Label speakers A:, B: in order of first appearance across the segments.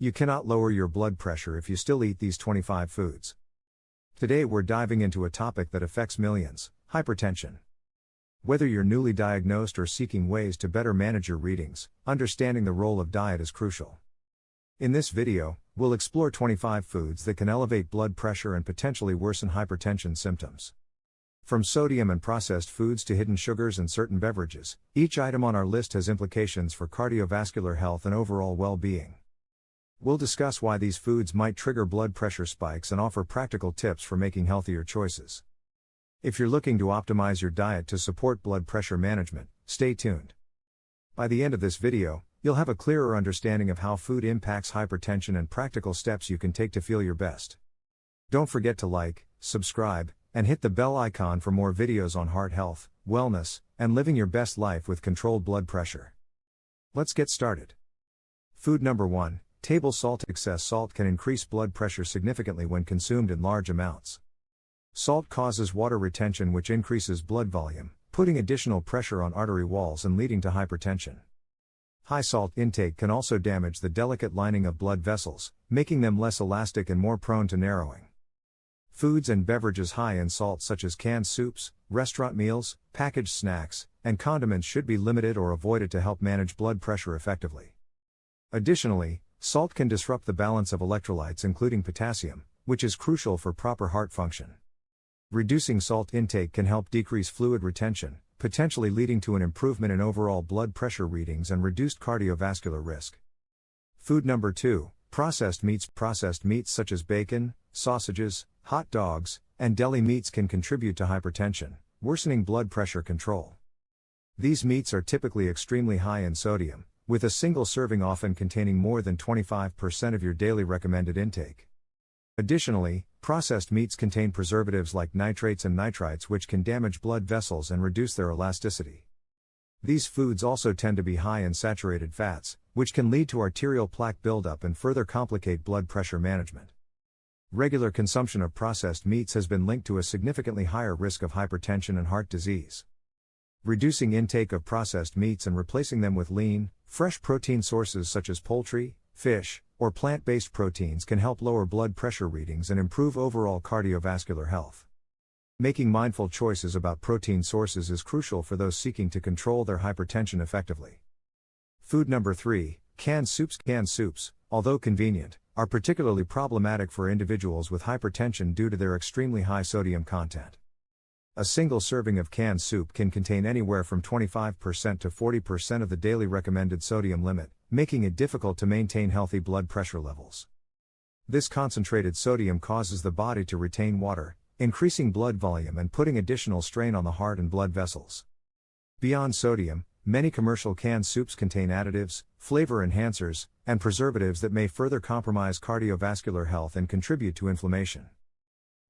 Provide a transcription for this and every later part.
A: You cannot lower your blood pressure if you still eat these 25 foods. Today we're diving into a topic that affects millions: hypertension. Whether you're newly diagnosed or seeking ways to better manage your readings, understanding the role of diet is crucial. In this video, we'll explore 25 foods that can elevate blood pressure and potentially worsen hypertension symptoms. From sodium and processed foods to hidden sugars and certain beverages, each item on our list has implications for cardiovascular health and overall well-being. We'll discuss why these foods might trigger blood pressure spikes and offer practical tips for making healthier choices. If you're looking to optimize your diet to support blood pressure management, stay tuned. By the end of this video, you'll have a clearer understanding of how food impacts hypertension and practical steps you can take to feel your best. Don't forget to like, subscribe, and hit the bell icon for more videos on heart health, wellness, and living your best life with controlled blood pressure. Let's get started. Food number 1. Table salt. Excess salt can increase blood pressure significantly when consumed in large amounts. Salt causes water retention, which increases blood volume, putting additional pressure on artery walls and leading to hypertension. High salt intake can also damage the delicate lining of blood vessels, making them less elastic and more prone to narrowing. Foods and beverages high in salt, such as canned soups, restaurant meals, packaged snacks, and condiments, should be limited or avoided to help manage blood pressure effectively. Additionally, salt can disrupt the balance of electrolytes, including potassium, which is crucial for proper heart function. Reducing salt intake can help decrease fluid retention, potentially leading to an improvement in overall blood pressure readings and reduced cardiovascular risk. Food number 2. Processed meats. Processed meats such as bacon, sausages, hot dogs, and deli meats can contribute to hypertension, worsening blood pressure control. These meats are typically extremely high in sodium, with a single serving often containing more than 25% of your daily recommended intake. Additionally, processed meats contain preservatives like nitrates and nitrites, which can damage blood vessels and reduce their elasticity. These foods also tend to be high in saturated fats, which can lead to arterial plaque buildup and further complicate blood pressure management. Regular consumption of processed meats has been linked to a significantly higher risk of hypertension and heart disease. Reducing intake of processed meats and replacing them with lean, fresh protein sources such as poultry, fish, or plant-based proteins can help lower blood pressure readings and improve overall cardiovascular health. Making mindful choices about protein sources is crucial for those seeking to control their hypertension effectively. Food number 3. Canned soups. Canned soups, although convenient, are particularly problematic for individuals with hypertension due to their extremely high sodium content. A single serving of canned soup can contain anywhere from 25% to 40% of the daily recommended sodium limit, making it difficult to maintain healthy blood pressure levels. This concentrated sodium causes the body to retain water, increasing blood volume and putting additional strain on the heart and blood vessels. Beyond sodium, many commercial canned soups contain additives, flavor enhancers, and preservatives that may further compromise cardiovascular health and contribute to inflammation.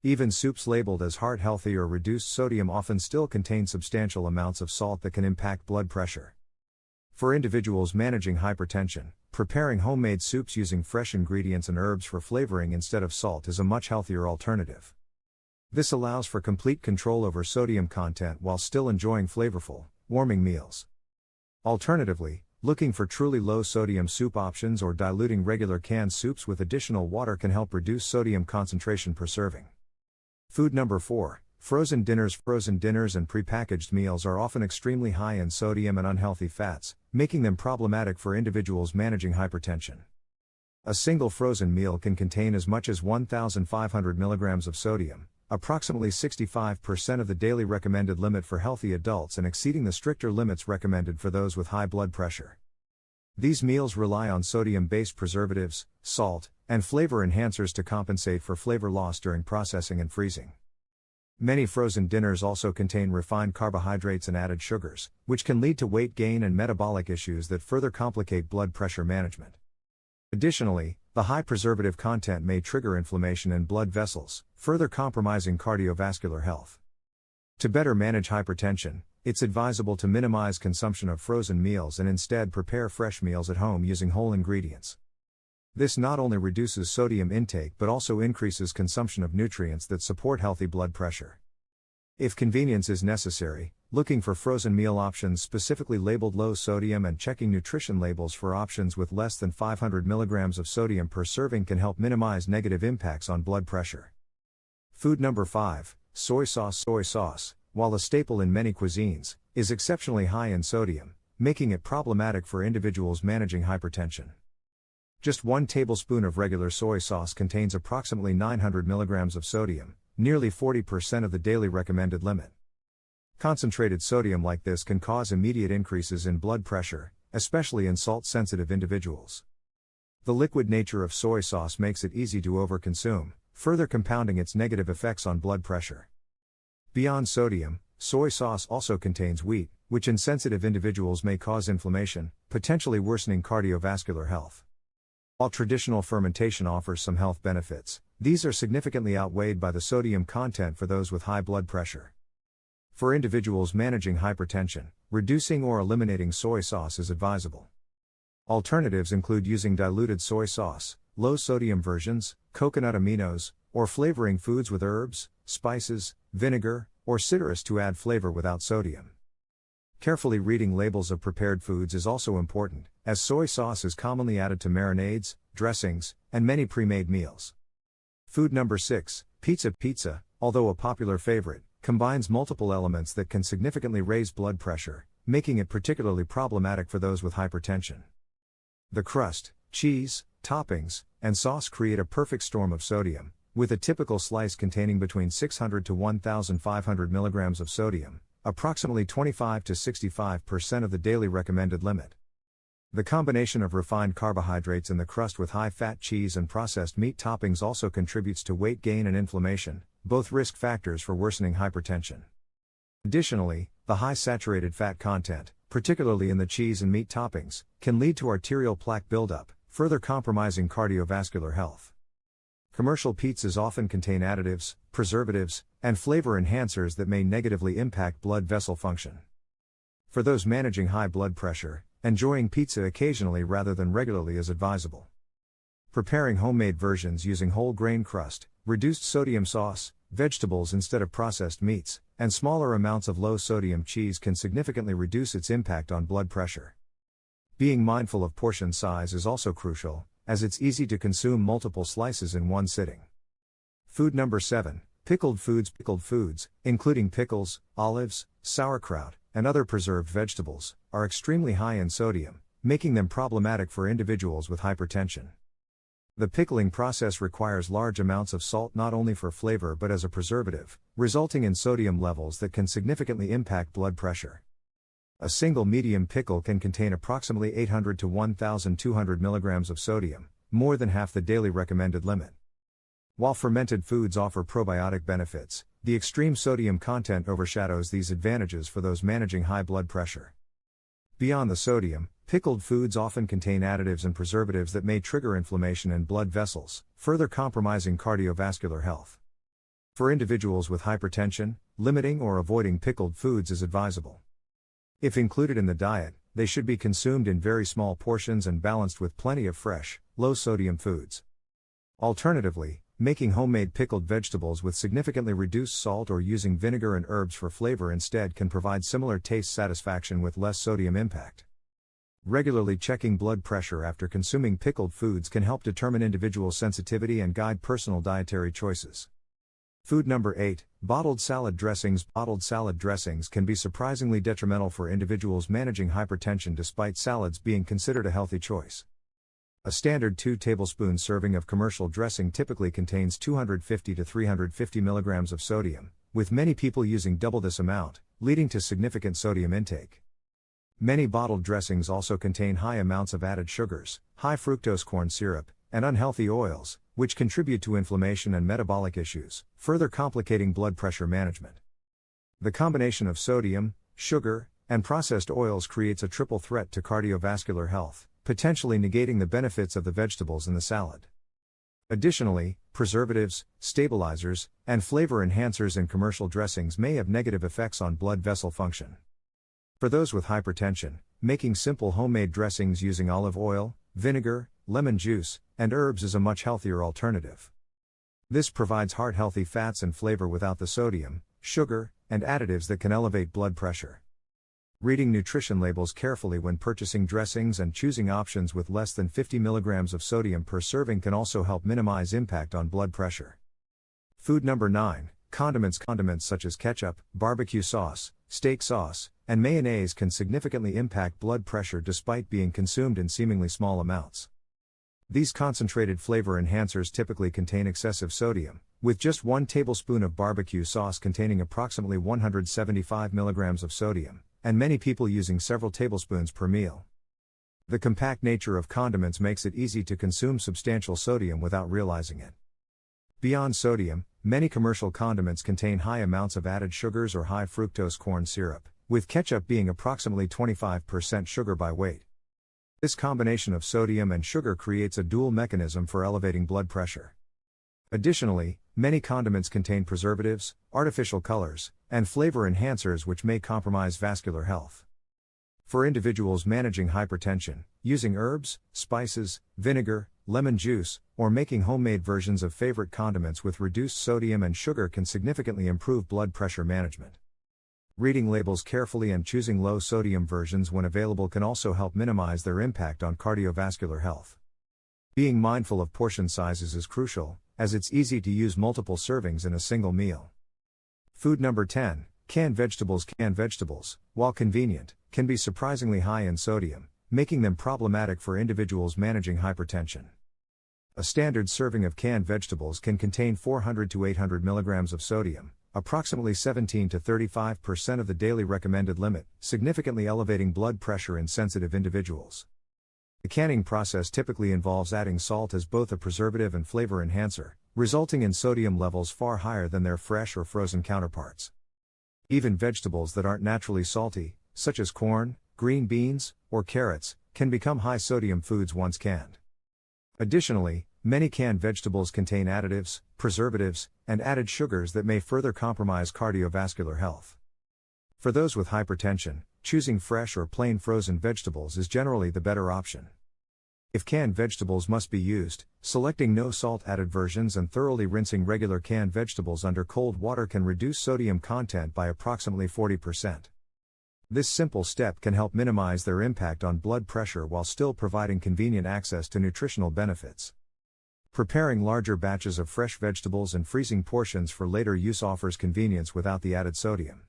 A: Even soups labeled as heart healthy or reduced sodium often still contain substantial amounts of salt that can impact blood pressure. For individuals managing hypertension, preparing homemade soups using fresh ingredients and herbs for flavoring instead of salt is a much healthier alternative. This allows for complete control over sodium content while still enjoying flavorful, warming meals. Alternatively, looking for truly low sodium soup options or diluting regular canned soups with additional water can help reduce sodium concentration per serving. Food number 4. Frozen dinners. Frozen dinners and prepackaged meals are often extremely high in sodium and unhealthy fats, making them problematic for individuals managing hypertension. A single frozen meal can contain as much as 1,500 milligrams of sodium, approximately 65% of the daily recommended limit for healthy adults and exceeding the stricter limits recommended for those with high blood pressure. These meals rely on sodium-based preservatives, salt, and flavor enhancers to compensate for flavor loss during processing and freezing. Many frozen dinners also contain refined carbohydrates and added sugars, which can lead to weight gain and metabolic issues that further complicate blood pressure management. Additionally, the high preservative content may trigger inflammation in blood vessels, further compromising cardiovascular health. To better manage hypertension, it's advisable to minimize consumption of frozen meals and instead prepare fresh meals at home using whole ingredients. This not only reduces sodium intake but also increases consumption of nutrients that support healthy blood pressure. If convenience is necessary, looking for frozen meal options specifically labeled low sodium and checking nutrition labels for options with less than 500 mg of sodium per serving can help minimize negative impacts on blood pressure. Food number 5, soy sauce. Soy sauce, while a staple in many cuisines, is exceptionally high in sodium, making it problematic for individuals managing hypertension. Just 1 tablespoon of regular soy sauce contains approximately 900 mg of sodium, nearly 40% of the daily recommended limit. Concentrated sodium like this can cause immediate increases in blood pressure, especially in salt-sensitive individuals. The liquid nature of soy sauce makes it easy to overconsume, further compounding its negative effects on blood pressure. Beyond sodium, soy sauce also contains wheat, which in sensitive individuals may cause inflammation, potentially worsening cardiovascular health. While traditional fermentation offers some health benefits, these are significantly outweighed by the sodium content for those with high blood pressure. For individuals managing hypertension, reducing or eliminating soy sauce is advisable. Alternatives include using diluted soy sauce, low-sodium versions, coconut aminos, or flavoring foods with herbs, spices, vinegar, or citrus to add flavor without sodium. Carefully reading labels of prepared foods is also important, as soy sauce is commonly added to marinades, dressings, and many pre-made meals. Food number 6, pizza. Pizza, although a popular favorite, combines multiple elements that can significantly raise blood pressure, making it particularly problematic for those with hypertension. The crust, cheese, toppings, and sauce create a perfect storm of sodium, with a typical slice containing between 600 to 1,500 mg of sodium, approximately 25 to 65% of the daily recommended limit. The combination of refined carbohydrates in the crust with high-fat cheese and processed meat toppings also contributes to weight gain and inflammation, both risk factors for worsening hypertension. Additionally, the high saturated fat content, particularly in the cheese and meat toppings, can lead to arterial plaque buildup, further compromising cardiovascular health. Commercial pizzas often contain additives, preservatives, and flavor enhancers that may negatively impact blood vessel function. For those managing high blood pressure, enjoying pizza occasionally rather than regularly is advisable. Preparing homemade versions using whole grain crust, reduced sodium sauce, vegetables instead of processed meats, and smaller amounts of low sodium cheese can significantly reduce its impact on blood pressure. Being mindful of portion size is also crucial, as it's easy to consume multiple slices in one sitting. Food number 7, pickled foods. Pickled foods, including pickles, olives, sauerkraut, and other preserved vegetables, are extremely high in sodium, making them problematic for individuals with hypertension. The pickling process requires large amounts of salt not only for flavor but as a preservative, resulting in sodium levels that can significantly impact blood pressure. A single medium pickle can contain approximately 800 to 1,200 mg of sodium, more than half the daily recommended limit. While fermented foods offer probiotic benefits, the extreme sodium content overshadows these advantages for those managing high blood pressure. Beyond the sodium, pickled foods often contain additives and preservatives that may trigger inflammation in blood vessels, further compromising cardiovascular health. For individuals with hypertension, limiting or avoiding pickled foods is advisable. If included in the diet, they should be consumed in very small portions and balanced with plenty of fresh, low-sodium foods. Alternatively, making homemade pickled vegetables with significantly reduced salt or using vinegar and herbs for flavor instead can provide similar taste satisfaction with less sodium impact. Regularly checking blood pressure after consuming pickled foods can help determine individual sensitivity and guide personal dietary choices. Food number 8, bottled salad dressings. Bottled salad dressings can be surprisingly detrimental for individuals managing hypertension despite salads being considered a healthy choice. A standard 2 tablespoon serving of commercial dressing typically contains 250 to 350 mg of sodium, with many people using double this amount, leading to significant sodium intake. Many bottled dressings also contain high amounts of added sugars, high fructose corn syrup, and unhealthy oils, which contribute to inflammation and metabolic issues, further complicating blood pressure management. The combination of sodium, sugar, and processed oils creates a triple threat to cardiovascular health, potentially negating the benefits of the vegetables in the salad. Additionally, preservatives, stabilizers, and flavor enhancers in commercial dressings may have negative effects on blood vessel function. For those with hypertension, making simple homemade dressings using olive oil, vinegar, lemon juice, and herbs is a much healthier alternative. This provides heart-healthy fats and flavor without the sodium, sugar, and additives that can elevate blood pressure. Reading nutrition labels carefully when purchasing dressings and choosing options with less than 50 mg of sodium per serving can also help minimize impact on blood pressure. Food number 9, condiments. Condiments such as ketchup, barbecue sauce, steak sauce, and mayonnaise can significantly impact blood pressure despite being consumed in seemingly small amounts. These concentrated flavor enhancers typically contain excessive sodium, with just 1 tablespoon of barbecue sauce containing approximately 175 mg of sodium, and many people using several tablespoons per meal. The compact nature of condiments makes it easy to consume substantial sodium without realizing it. Beyond sodium, many commercial condiments contain high amounts of added sugars or high fructose corn syrup, with ketchup being approximately 25% sugar by weight. This combination of sodium and sugar creates a dual mechanism for elevating blood pressure. Additionally, many condiments contain preservatives, artificial colors, and flavor enhancers which may compromise vascular health. For individuals managing hypertension, using herbs, spices, vinegar, lemon juice, or making homemade versions of favorite condiments with reduced sodium and sugar can significantly improve blood pressure management. Reading labels carefully and choosing low-sodium versions when available can also help minimize their impact on cardiovascular health. Being mindful of portion sizes is crucial, as it's easy to use multiple servings in a single meal. Food number 10, canned vegetables. Canned vegetables, while convenient, can be surprisingly high in sodium, making them problematic for individuals managing hypertension. A standard serving of canned vegetables can contain 400 to 800 mg of sodium, approximately 17 to 35% of the daily recommended limit, significantly elevating blood pressure in sensitive individuals. The canning process typically involves adding salt as both a preservative and flavor enhancer, resulting in sodium levels far higher than their fresh or frozen counterparts. Even vegetables that aren't naturally salty, such as corn, green beans, or carrots, can become high-sodium foods once canned. Additionally, many canned vegetables contain additives, preservatives, and added sugars that may further compromise cardiovascular health. For those with hypertension, choosing fresh or plain frozen vegetables is generally the better option. If canned vegetables must be used, selecting no salt added versions and thoroughly rinsing regular canned vegetables under cold water can reduce sodium content by approximately 40%. This simple step can help minimize their impact on blood pressure while still providing convenient access to nutritional benefits. Preparing larger batches of fresh vegetables and freezing portions for later use offers convenience without the added sodium.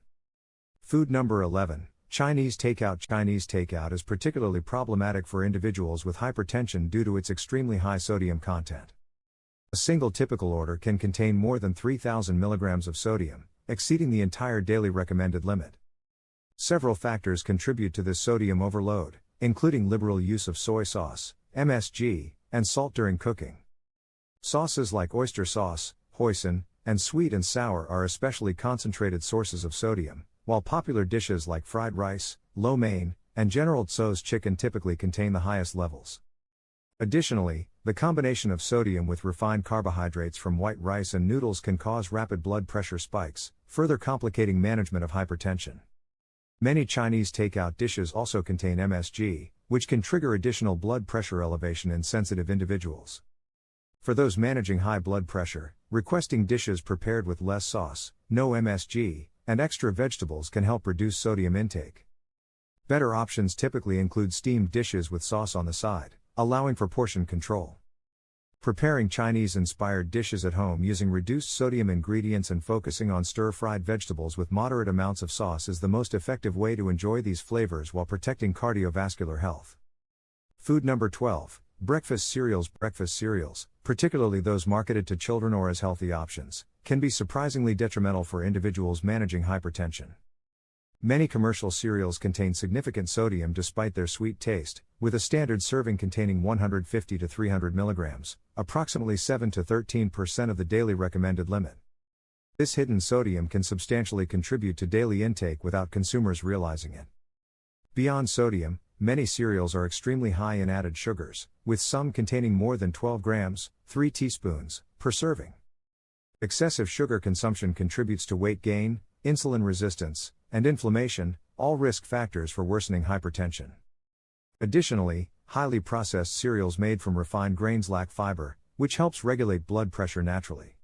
A: Food number 11, Chinese takeout. Chinese takeout is particularly problematic for individuals with hypertension due to its extremely high sodium content. A single typical order can contain more than 3,000 mg of sodium, exceeding the entire daily recommended limit. Several factors contribute to this sodium overload, including liberal use of soy sauce, MSG, and salt during cooking. Sauces like oyster sauce, hoisin, and sweet and sour are especially concentrated sources of sodium, while popular dishes like fried rice, lo mein, and General Tso's chicken typically contain the highest levels. Additionally, the combination of sodium with refined carbohydrates from white rice and noodles can cause rapid blood pressure spikes, further complicating management of hypertension. Many Chinese takeout dishes also contain MSG, which can trigger additional blood pressure elevation in sensitive individuals. For those managing high blood pressure, requesting dishes prepared with less sauce, no MSG, and extra vegetables can help reduce sodium intake. Better options typically include steamed dishes with sauce on the side, allowing for portion control. Preparing Chinese-inspired dishes at home using reduced sodium ingredients and focusing on stir-fried vegetables with moderate amounts of sauce is the most effective way to enjoy these flavors while protecting cardiovascular health. Food number 12, breakfast cereals. Breakfast cereals, particularly those marketed to children or as healthy options, can be surprisingly detrimental for individuals managing hypertension. Many commercial cereals contain significant sodium despite their sweet taste, with a standard serving containing 150 to 300 mg, approximately 7 to 13% of the daily recommended limit. This hidden sodium can substantially contribute to daily intake without consumers realizing it. Beyond sodium, many cereals are extremely high in added sugars, with some containing more than 12 grams, 3 teaspoons, per serving. Excessive sugar consumption contributes to weight gain, insulin resistance, and inflammation, all risk factors for worsening hypertension. Additionally, highly processed cereals made from refined grains lack fiber, which helps regulate blood pressure naturally.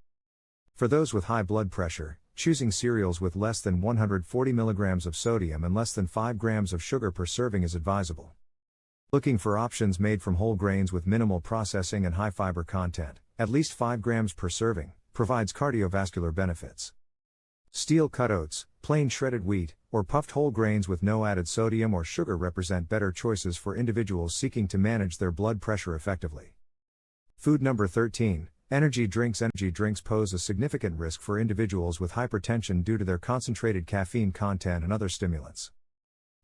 A: For those with high blood pressure, choosing cereals with less than 140 mg of sodium and less than 5 grams of sugar per serving is advisable. Looking for options made from whole grains with minimal processing and high fiber content, at least 5 grams per serving, provides cardiovascular benefits. Steel-cut oats, plain shredded wheat, or puffed whole grains with no added sodium or sugar represent better choices for individuals seeking to manage their blood pressure effectively. Food number 13, energy drinks. Energy drinks pose a significant risk for individuals with hypertension due to their concentrated caffeine content and other stimulants.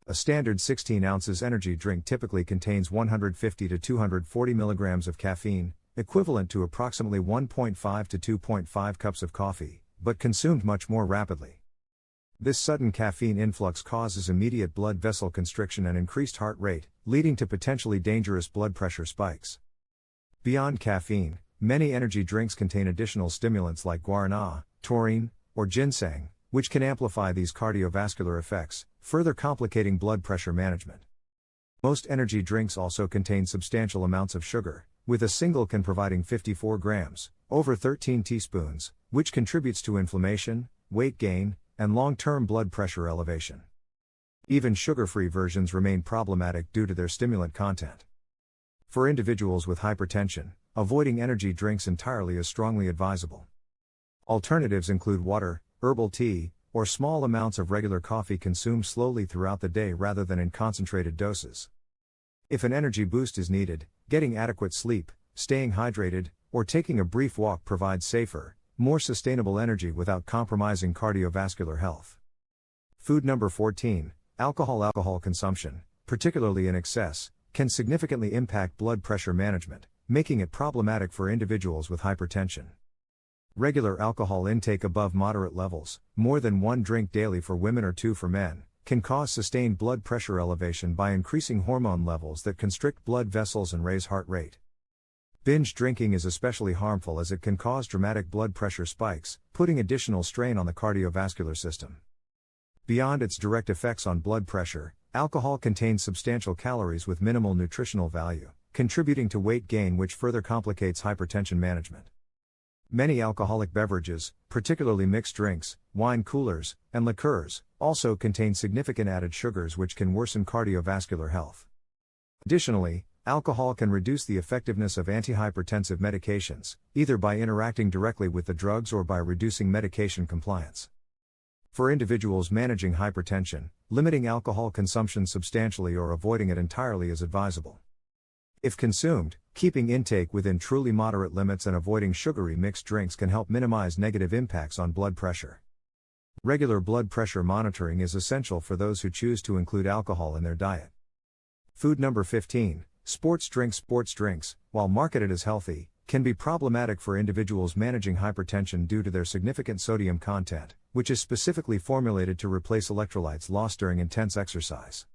A: A standard 16 ounces energy drink typically contains 150 to 240 milligrams of caffeine, equivalent to approximately 1.5 to 2.5 cups of coffee, but consumed much more rapidly. This sudden caffeine influx causes immediate blood vessel constriction and increased heart rate, leading to potentially dangerous blood pressure spikes. Beyond caffeine, many energy drinks contain additional stimulants like guarana, taurine, or ginseng, which can amplify these cardiovascular effects, further complicating blood pressure management. Most energy drinks also contain substantial amounts of sugar, with a single can providing 54 grams, over 13 teaspoons, which contributes to inflammation, weight gain, and long-term blood pressure elevation. Even sugar-free versions remain problematic due to their stimulant content. For individuals with hypertension, avoiding energy drinks entirely is strongly advisable. Alternatives include water, herbal tea, or small amounts of regular coffee consumed slowly throughout the day rather than in concentrated doses. If an energy boost is needed, getting adequate sleep, staying hydrated, or taking a brief walk provides safer, more sustainable energy without compromising cardiovascular health. Food number 14, alcohol. Alcohol consumption, particularly in excess, can significantly impact blood pressure management, making it problematic for individuals with hypertension. Regular alcohol intake above moderate levels, more than 1 drink daily for women or 2 for men, can cause sustained blood pressure elevation by increasing hormone levels that constrict blood vessels and raise heart rate. Binge drinking is especially harmful as it can cause dramatic blood pressure spikes, putting additional strain on the cardiovascular system. Beyond its direct effects on blood pressure, alcohol contains substantial calories with minimal nutritional value, contributing to weight gain which further complicates hypertension management. Many alcoholic beverages, particularly mixed drinks, wine coolers, and liqueurs, also contain significant added sugars which can worsen cardiovascular health. Additionally, alcohol can reduce the effectiveness of antihypertensive medications, either by interacting directly with the drugs or by reducing medication compliance. For individuals managing hypertension, limiting alcohol consumption substantially or avoiding it entirely is advisable. If consumed, keeping intake within truly moderate limits and avoiding sugary mixed drinks can help minimize negative impacts on blood pressure. Regular blood pressure monitoring is essential for those who choose to include alcohol in their diet. Food number 15, sports drinks. Sports drinks, while marketed as healthy, can be problematic for individuals managing hypertension due to their significant sodium content, which is specifically formulated to replace electrolytes lost during intense exercise.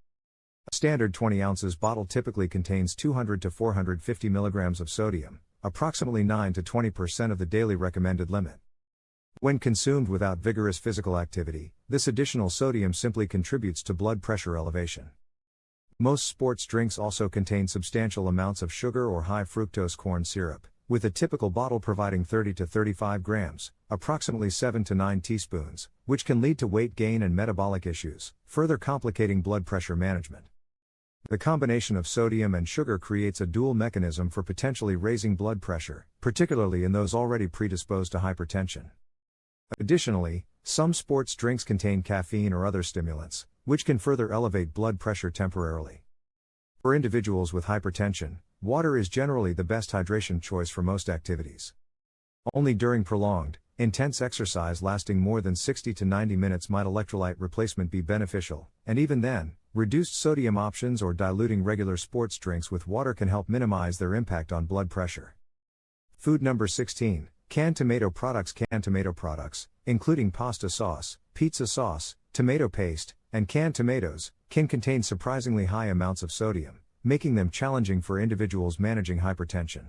A: A standard 20 ounces bottle typically contains 200 to 450 milligrams of sodium, approximately 9 to 20% of the daily recommended limit. When consumed without vigorous physical activity, this additional sodium simply contributes to blood pressure elevation. Most sports drinks also contain substantial amounts of sugar or high fructose corn syrup, with a typical bottle providing 30 to 35 grams, approximately 7 to 9 teaspoons, which can lead to weight gain and metabolic issues, further complicating blood pressure management. The combination of sodium and sugar creates a dual mechanism for potentially raising blood pressure, particularly in those already predisposed to hypertension. Additionally, some sports drinks contain caffeine or other stimulants, which can further elevate blood pressure temporarily. For individuals with hypertension, water is generally the best hydration choice for most activities. Only during prolonged, intense exercise lasting more than 60 to 90 minutes might electrolyte replacement be beneficial, and even then, reduced sodium options or diluting regular sports drinks with water can help minimize their impact on blood pressure. Food number 16, canned tomato products. Canned tomato products, including pasta sauce, pizza sauce, tomato paste, and canned tomatoes, can contain surprisingly high amounts of sodium, making them challenging for individuals managing hypertension.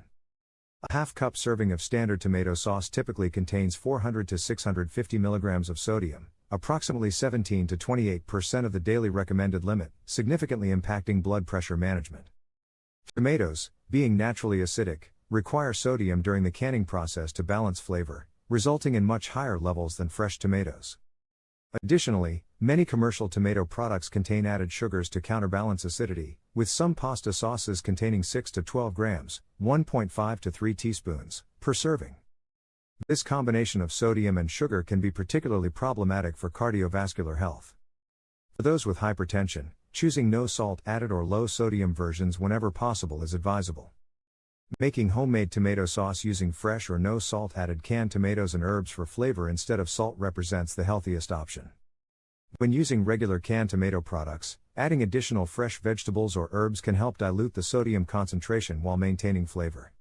A: A half-cup serving of standard tomato sauce typically contains 400 to 650 milligrams of sodium, approximately 17 to 28% of the daily recommended limit, significantly impacting blood pressure management. Tomatoes, being naturally acidic, require sodium during the canning process to balance flavor, resulting in much higher levels than fresh tomatoes. Additionally, many commercial tomato products contain added sugars to counterbalance acidity, with some pasta sauces containing 6 to 12 grams, 1.5 to 3 teaspoons, per serving. This combination of sodium and sugar can be particularly problematic for cardiovascular health. For those with hypertension, choosing no salt added or low sodium versions whenever possible is advisable. Making homemade tomato sauce using fresh or no salt added canned tomatoes and herbs for flavor instead of salt represents the healthiest option. When using regular canned tomato products, adding additional fresh vegetables or herbs can help dilute the sodium concentration while maintaining flavor.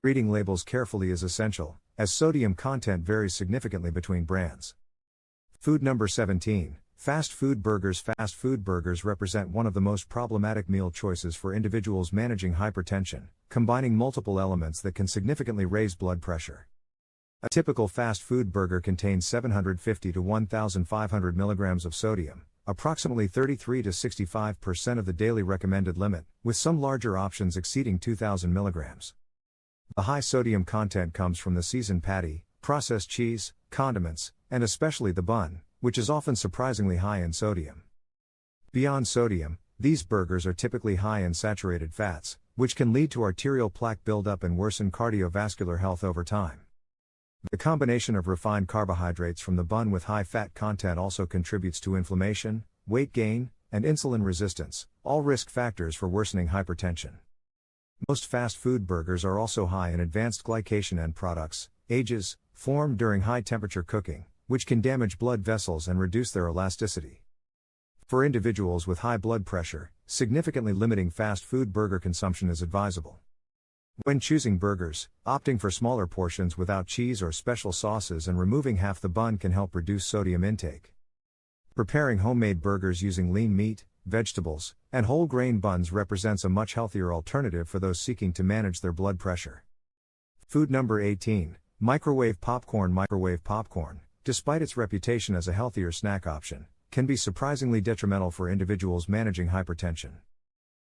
A: Reading labels carefully is essential, as sodium content varies significantly between brands. Food number 17. Fast food burgers. Fast food burgers represent one of the most problematic meal choices for individuals managing hypertension, combining multiple elements that can significantly raise blood pressure. A typical fast food burger contains 750 to 1,500 milligrams of sodium, approximately 33 to 65% of the daily recommended limit, with some larger options exceeding 2,000 milligrams. The high sodium content comes from the seasoned patty, processed cheese, condiments, and especially the bun, which is often surprisingly high in sodium. Beyond sodium, these burgers are typically high in saturated fats, which can lead to arterial plaque buildup and worsen cardiovascular health over time. The combination of refined carbohydrates from the bun with high fat content also contributes to inflammation, weight gain, and insulin resistance, all risk factors for worsening hypertension. Most fast food burgers are also high in advanced glycation end products, AGEs, formed during high temperature cooking, which can damage blood vessels and reduce their elasticity. For individuals with high blood pressure, significantly limiting fast food burger consumption is advisable. When choosing burgers, opting for smaller portions without cheese or special sauces and removing half the bun can help reduce sodium intake. Preparing homemade burgers using lean meat, vegetables, and whole grain buns represents a much healthier alternative for those seeking to manage their blood pressure. Food number 18. Microwave popcorn. Microwave popcorn, despite its reputation as a healthier snack option, can be surprisingly detrimental for individuals managing hypertension.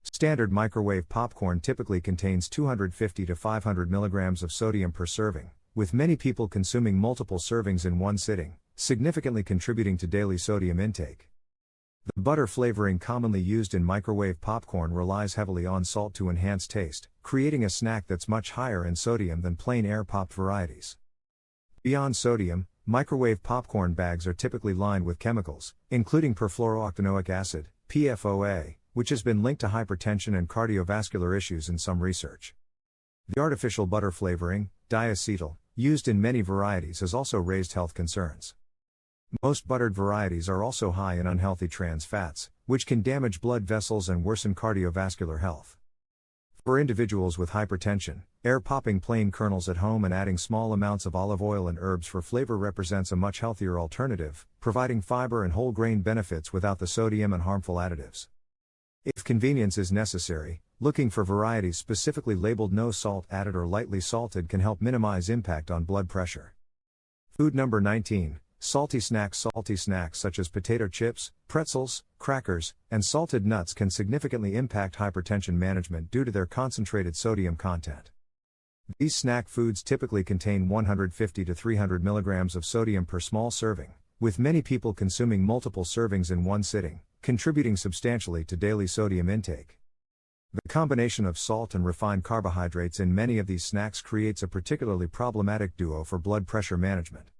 A: Standard microwave popcorn typically contains 250 to 500 milligrams of sodium per serving, with many people consuming multiple servings in one sitting, significantly contributing to daily sodium intake. The butter flavoring commonly used in microwave popcorn relies heavily on salt to enhance taste, creating a snack that's much higher in sodium than plain air-popped varieties. Beyond sodium, microwave popcorn bags are typically lined with chemicals, including perfluorooctanoic acid, PFOA, which has been linked to hypertension and cardiovascular issues in some research. The artificial butter flavoring, diacetyl, used in many varieties has also raised health concerns. Most buttered varieties are also high in unhealthy trans fats, which can damage blood vessels and worsen cardiovascular health. For individuals with hypertension, air-popping plain kernels at home and adding small amounts of olive oil and herbs for flavor represents a much healthier alternative, providing fiber and whole grain benefits without the sodium and harmful additives. If convenience is necessary, looking for varieties specifically labeled no salt added or lightly salted can help minimize impact on blood pressure. Food number 19. Salty snacks. Salty snacks such as potato chips, pretzels, crackers, and salted nuts can significantly impact hypertension management due to their concentrated sodium content. These snack foods typically contain 150 to 300 milligrams of sodium per small serving, with many people consuming multiple servings in one sitting, contributing substantially to daily sodium intake. The combination of salt and refined carbohydrates in many of these snacks creates a particularly problematic duo for blood pressure management.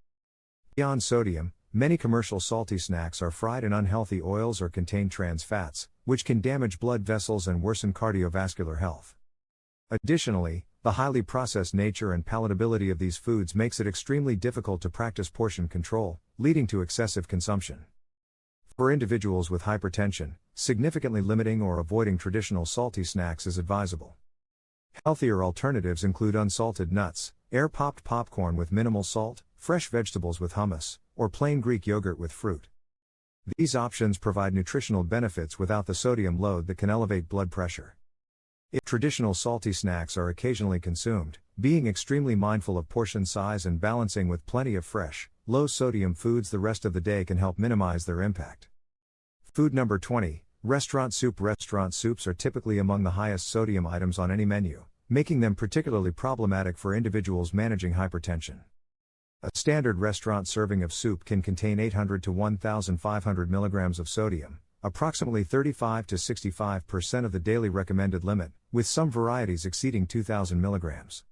A: Beyond sodium, many commercial salty snacks are fried in unhealthy oils or contain trans fats, which can damage blood vessels and worsen cardiovascular health. Additionally, the highly processed nature and palatability of these foods makes it extremely difficult to practice portion control, leading to excessive consumption. For individuals with hypertension, significantly limiting or avoiding traditional salty snacks is advisable. Healthier alternatives include unsalted nuts, air-popped popcorn with minimal salt, fresh vegetables with hummus, or plain Greek yogurt with fruit. These options provide nutritional benefits without the sodium load that can elevate blood pressure. If traditional salty snacks are occasionally consumed, being extremely mindful of portion size and balancing with plenty of fresh, low-sodium foods the rest of the day can help minimize their impact. Food number 20. Restaurant soup. Restaurant soups are typically among the highest sodium items on any menu, making them particularly problematic for individuals managing hypertension. A standard restaurant serving of soup can contain 800 to 1,500 milligrams of sodium, approximately 35 to 65% of the daily recommended limit, with some varieties exceeding 2,000 milligrams.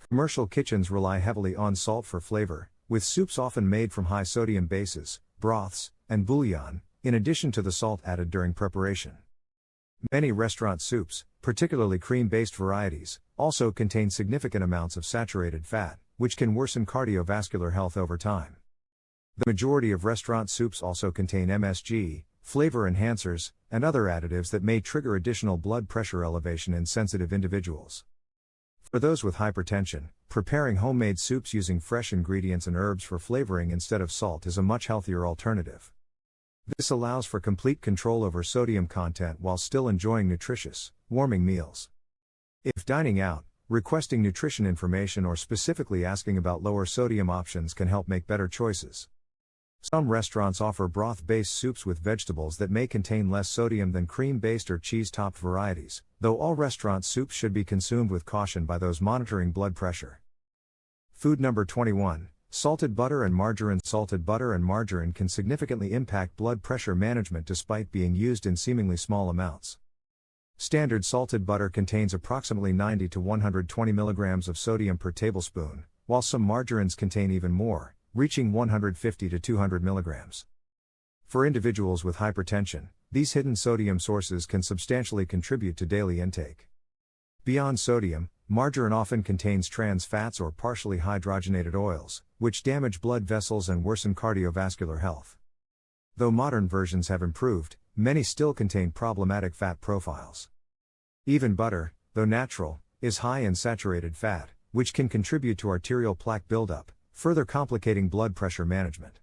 A: Commercial kitchens rely heavily on salt for flavor, with soups often made from high sodium bases, broths, and bouillon, in addition to the salt added during preparation. Many restaurant soups, particularly cream-based varieties, also contain significant amounts of saturated fat, which can worsen cardiovascular health over time. The majority of restaurant soups also contain MSG, flavor enhancers, and other additives that may trigger additional blood pressure elevation in sensitive individuals. For those with hypertension, preparing homemade soups using fresh ingredients and herbs for flavoring instead of salt is a much healthier alternative. This allows for complete control over sodium content while still enjoying nutritious, warming meals. If dining out, requesting nutrition information or specifically asking about lower sodium options can help make better choices. Some restaurants offer broth-based soups with vegetables that may contain less sodium than cream-based or cheese-topped varieties, though all restaurant soups should be consumed with caution by those monitoring blood pressure. Food number 21. Salted butter and margarine. Salted butter and margarine can significantly impact blood pressure management despite being used in seemingly small amounts. Standard salted butter contains approximately 90 to 120 milligrams of sodium per tablespoon, while some margarines contain even more, reaching 150 to 200 milligrams. For individuals with hypertension, these hidden sodium sources can substantially contribute to daily intake. Beyond sodium, margarine often contains trans fats or partially hydrogenated oils, which damage blood vessels and worsen cardiovascular health. Though modern versions have improved, many still contain problematic fat profiles. Even butter, though natural, is high in saturated fat, which can contribute to arterial plaque buildup, further complicating blood pressure management.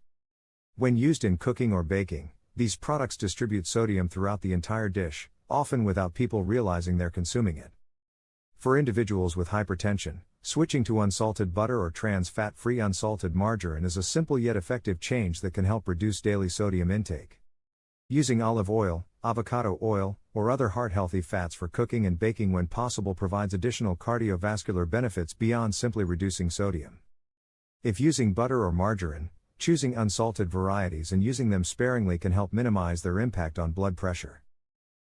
A: When used in cooking or baking, these products distribute sodium throughout the entire dish, often without people realizing they're consuming it. For individuals with hypertension, switching to unsalted butter or trans fat-free unsalted margarine is a simple yet effective change that can help reduce daily sodium intake. Using olive oil, avocado oil, or other heart-healthy fats for cooking and baking when possible provides additional cardiovascular benefits beyond simply reducing sodium. If using butter or margarine, choosing unsalted varieties and using them sparingly can help minimize their impact on blood pressure.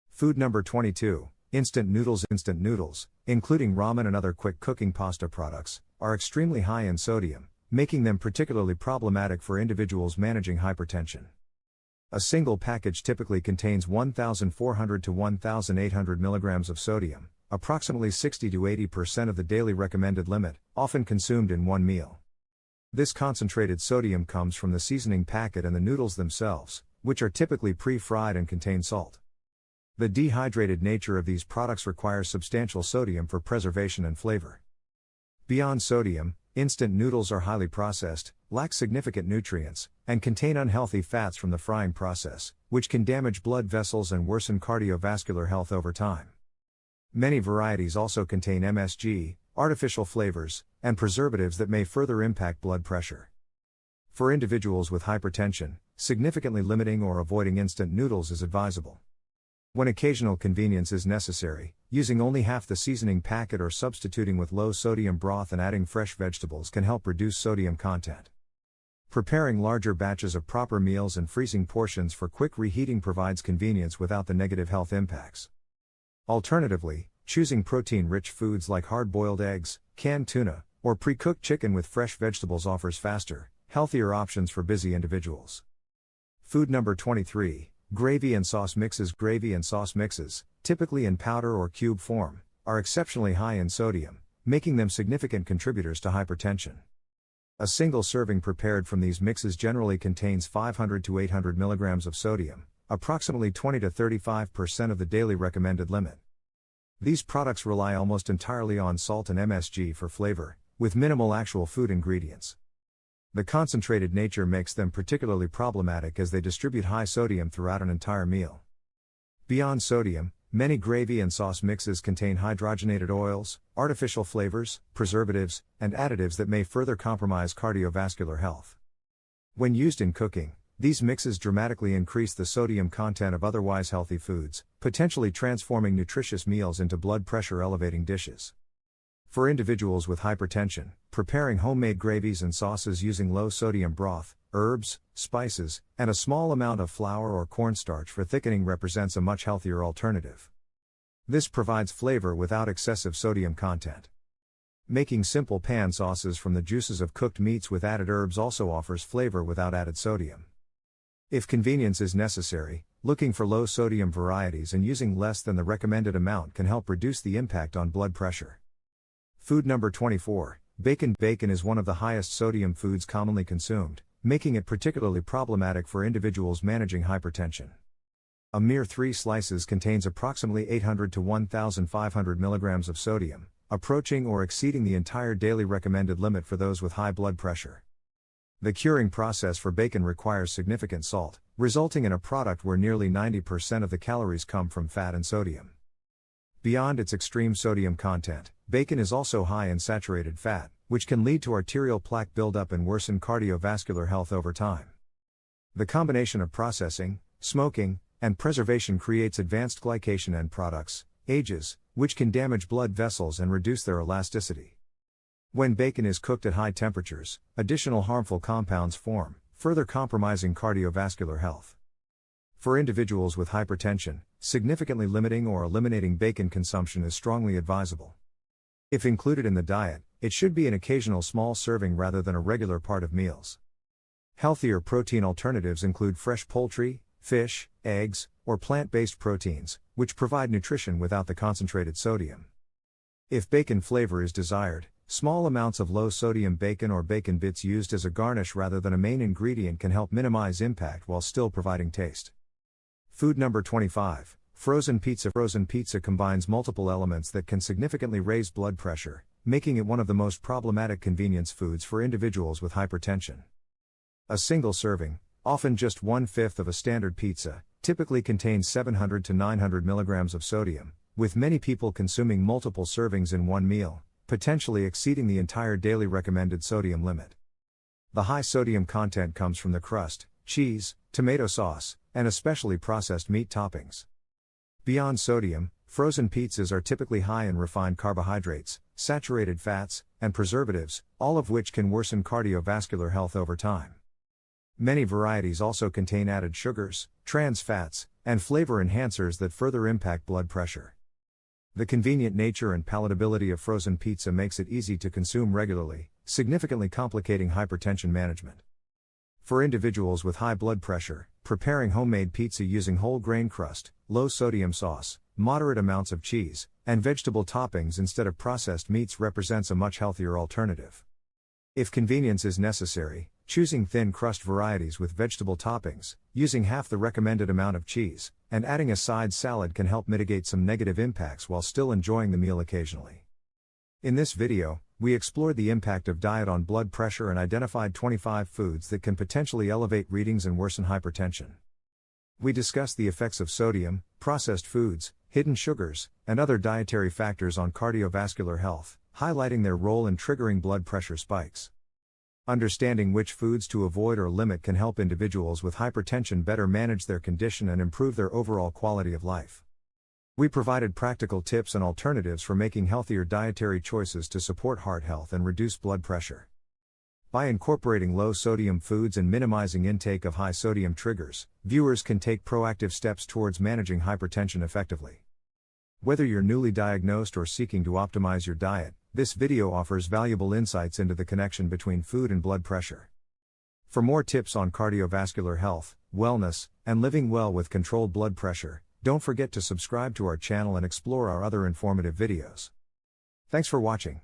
A: Food number 22. Instant noodles. Instant noodles, including ramen and other quick cooking pasta products, are extremely high in sodium, making them particularly problematic for individuals managing hypertension. A single package typically contains 1,400 to 1,800 milligrams of sodium, approximately 60 to 80% of the daily recommended limit, often consumed in one meal. This concentrated sodium comes from the seasoning packet and the noodles themselves, which are typically pre-fried and contain salt. The dehydrated nature of these products requires substantial sodium for preservation and flavor. Beyond sodium, instant noodles are highly processed, lack significant nutrients, and contain unhealthy fats from the frying process, which can damage blood vessels and worsen cardiovascular health over time. Many varieties also contain MSG, artificial flavors, and preservatives that may further impact blood pressure. For individuals with hypertension, significantly limiting or avoiding instant noodles is advisable. When occasional convenience is necessary, using only half the seasoning packet or substituting with low-sodium broth and adding fresh vegetables can help reduce sodium content. Preparing larger batches of proper meals and freezing portions for quick reheating provides convenience without the negative health impacts. Alternatively, choosing protein-rich foods like hard-boiled eggs, canned tuna, or pre-cooked chicken with fresh vegetables offers faster, healthier options for busy individuals. Food number 23. Gravy and sauce mixes. Gravy and sauce mixes, typically in powder or cube form, are exceptionally high in sodium, making them significant contributors to hypertension. A single serving prepared from these mixes generally contains 500 to 800 milligrams of sodium, approximately 20 to 35% of the daily recommended limit. These products rely almost entirely on salt and MSG for flavor, with minimal actual food ingredients. The concentrated nature makes them particularly problematic as they distribute high sodium throughout an entire meal. Beyond sodium, many gravy and sauce mixes contain hydrogenated oils, artificial flavors, preservatives, and additives that may further compromise cardiovascular health. When used in cooking, these mixes dramatically increase the sodium content of otherwise healthy foods, potentially transforming nutritious meals into blood pressure elevating dishes. For individuals with hypertension, preparing homemade gravies and sauces using low-sodium broth, herbs, spices, and a small amount of flour or cornstarch for thickening represents a much healthier alternative. This provides flavor without excessive sodium content. Making simple pan sauces from the juices of cooked meats with added herbs also offers flavor without added sodium. If convenience is necessary, looking for low-sodium varieties and using less than the recommended amount can help reduce the impact on blood pressure. Food number 24, bacon. Bacon is one of the highest sodium foods commonly consumed, making it particularly problematic for individuals managing hypertension. A mere 3 slices contains approximately 800 to 1,500 milligrams of sodium, approaching or exceeding the entire daily recommended limit for those with high blood pressure. The curing process for bacon requires significant salt, resulting in a product where nearly 90% of the calories come from fat and sodium. Beyond its extreme sodium content, bacon is also high in saturated fat, which can lead to arterial plaque buildup and worsen cardiovascular health over time. The combination of processing, smoking, and preservation creates advanced glycation end products, AGEs, which can damage blood vessels and reduce their elasticity. When bacon is cooked at high temperatures, additional harmful compounds form, further compromising cardiovascular health. For individuals with hypertension, significantly limiting or eliminating bacon consumption is strongly advisable. If included in the diet, it should be an occasional small serving rather than a regular part of meals. Healthier protein alternatives include fresh poultry, fish, eggs, or plant-based proteins, which provide nutrition without the concentrated sodium. If bacon flavor is desired, small amounts of low-sodium bacon or bacon bits used as a garnish rather than a main ingredient can help minimize impact while still providing taste. Food number 25, frozen pizza. Frozen pizza combines multiple elements that can significantly raise blood pressure, making it one of the most problematic convenience foods for individuals with hypertension. A single serving, often just 1/5 of a standard pizza, typically contains 700 to 900 milligrams of sodium, with many people consuming multiple servings in one meal, potentially exceeding the entire daily recommended sodium limit. The high sodium content comes from the crust, cheese, tomato sauce, and especially processed meat toppings. Beyond sodium, frozen pizzas are typically high in refined carbohydrates, saturated fats, and preservatives, all of which can worsen cardiovascular health over time. Many varieties also contain added sugars, trans fats, and flavor enhancers that further impact blood pressure. The convenient nature and palatability of frozen pizza makes it easy to consume regularly, significantly complicating hypertension management. For individuals with high blood pressure, preparing homemade pizza using whole grain crust, low sodium sauce, moderate amounts of cheese, and vegetable toppings instead of processed meats represents a much healthier alternative. If convenience is necessary, choosing thin crust varieties with vegetable toppings, using half the recommended amount of cheese, and adding a side salad can help mitigate some negative impacts while still enjoying the meal occasionally. In this video, we explored the impact of diet on blood pressure and identified 25 foods that can potentially elevate readings and worsen hypertension. We discussed the effects of sodium, processed foods, hidden sugars, and other dietary factors on cardiovascular health, highlighting their role in triggering blood pressure spikes. Understanding which foods to avoid or limit can help individuals with hypertension better manage their condition and improve their overall quality of life. We provided practical tips and alternatives for making healthier dietary choices to support heart health and reduce blood pressure. By incorporating low-sodium foods and minimizing intake of high-sodium triggers, viewers can take proactive steps towards managing hypertension effectively. Whether you're newly diagnosed or seeking to optimize your diet, this video offers valuable insights into the connection between food and blood pressure. For more tips on cardiovascular health, wellness, and living well with controlled blood pressure, don't forget to subscribe to our channel and explore our other informative videos. Thanks for watching.